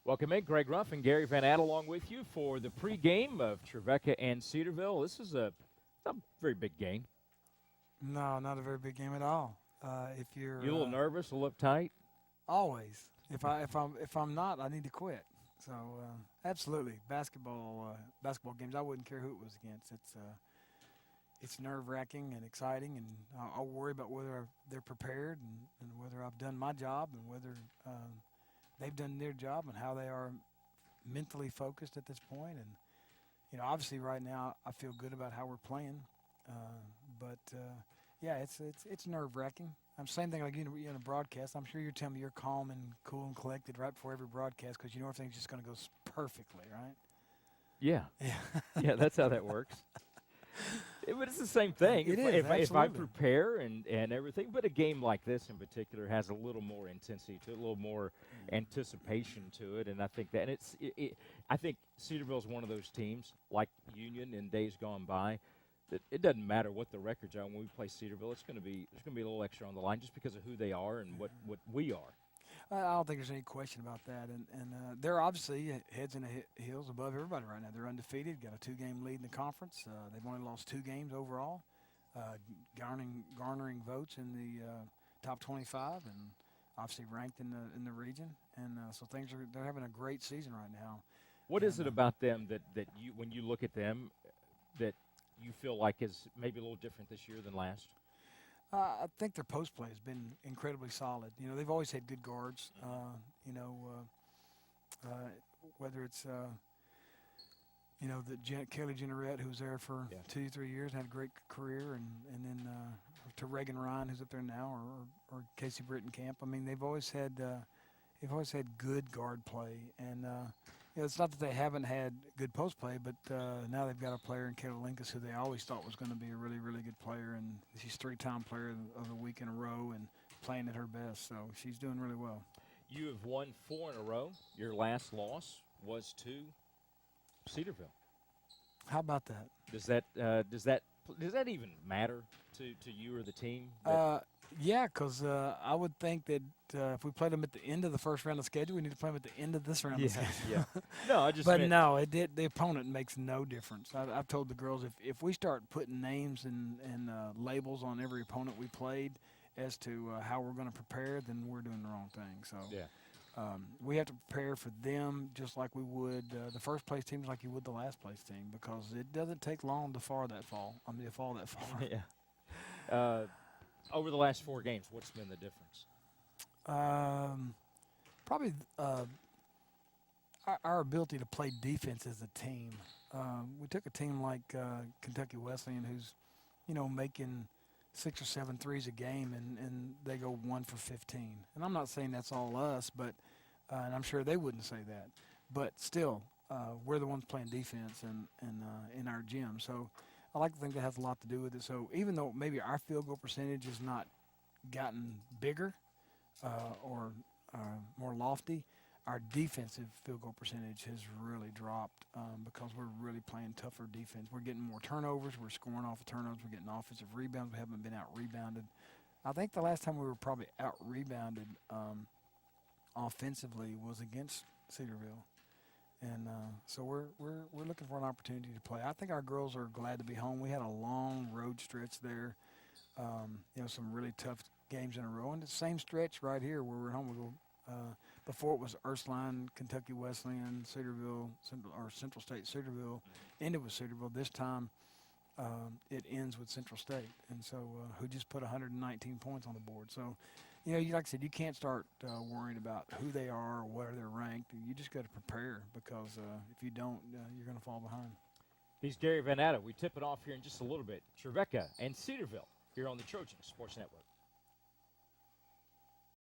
Welcome in, Greg Ruff and Gary Van Atta along with you for the pregame of Trevecca and Cedarville. This is a very big game. No, not a very big game at all. If you're You a little nervous, a little uptight? always, if I'm not, I need to quit. So absolutely, basketball games. I wouldn't care who it was against. It's nerve-wracking and exciting, and I'll worry about whether they're prepared and whether I've done my job and whether they've done their job and how they are mentally focused at this point. And obviously right now I feel good about how we're playing, but yeah, it's nerve-wracking. Same thing like you in a broadcast. I'm sure you're telling me you're calm and cool and collected right before every broadcast because you know everything's just going to go perfectly, right? Yeah. Yeah. Yeah, that's how that works. But it's the same thing. It is, If I absolutely. prepare and everything, but a game like this in particular has a little more intensity to it, a little more anticipation to it, and I think that I think Cedarville's one of those teams like Union in days gone by that it doesn't matter what the records are when we play Cedarville. There's going to be a little extra on the line just because of who they are and what we are. I don't think there's any question about that, and they're obviously heads and heels above everybody right now. They're undefeated, got a 2-game lead in the conference. They've only lost 2 games overall, garnering votes in the top 25, and obviously ranked in the region. And so they're having a great season right now. What is it about them that you, when you look at them, that you feel like is maybe a little different this year than last? I think their post play has been incredibly solid. They've always had good guards. Whether it's Kelly Jenneret, who was there for 2-3 years and had a great career, and then to Reagan Ryan, who's up there now, or Casey Brittenkamp. I mean, they've always had good guard play, and it's not that they haven't had good post play, but now they've got a player in Kayla Linkus who they always thought was going to be a really, really good player, and she's 3-time player of the week in a row and playing at her best. So she's doing really well. You have won 4 in a row. Your last loss was to Cedarville. How about that? Does that even matter to you or the team? Yeah, because I would think that if we played them at the end of the first round of schedule, we need to play them at the end of this round of schedule. Yeah. No, I just. But no, the opponent makes no difference. I've told the girls if we start putting names and labels on every opponent we played as to how we're going to prepare, then we're doing the wrong thing. So we have to prepare for them just like we would the first place teams, like you would the last place team, because it doesn't take long to fall that far. Yeah. Over the last 4 games, what's been the difference? Probably our ability to play defense as a team. We took a team like Kentucky Wesleyan, who's making 6 or 7 threes a game, and they go 1 for 15. And I'm not saying that's all us, but and I'm sure they wouldn't say that. But still, we're the ones playing defense and in our gym. So I like to think that has a lot to do with it. So even though maybe our field goal percentage has not gotten bigger or more lofty, our defensive field goal percentage has really dropped because we're really playing tougher defense. We're getting more turnovers. We're scoring off of turnovers. We're getting offensive rebounds. We haven't been out-rebounded. I think the last time we were probably out-rebounded offensively was against Cedarville. And so we're looking for an opportunity to play. I think our girls are glad to be home. We had a long road stretch there, some really tough games in a row. And the same stretch right here where we're home. We go, before it was Ursuline, Kentucky Wesleyan, Cedarville, Central State, Cedarville. Ended with Cedarville. This time it ends with Central State, and so who just put 119 points on the board. So, like I said, you can't start worrying about who they are or where they're ranked. You just got to prepare because if you don't, you're going to fall behind. He's Gary Van Atta. We tip it off here in just a little bit. Trevecca and Cedarville here on the Trojan Sports Network.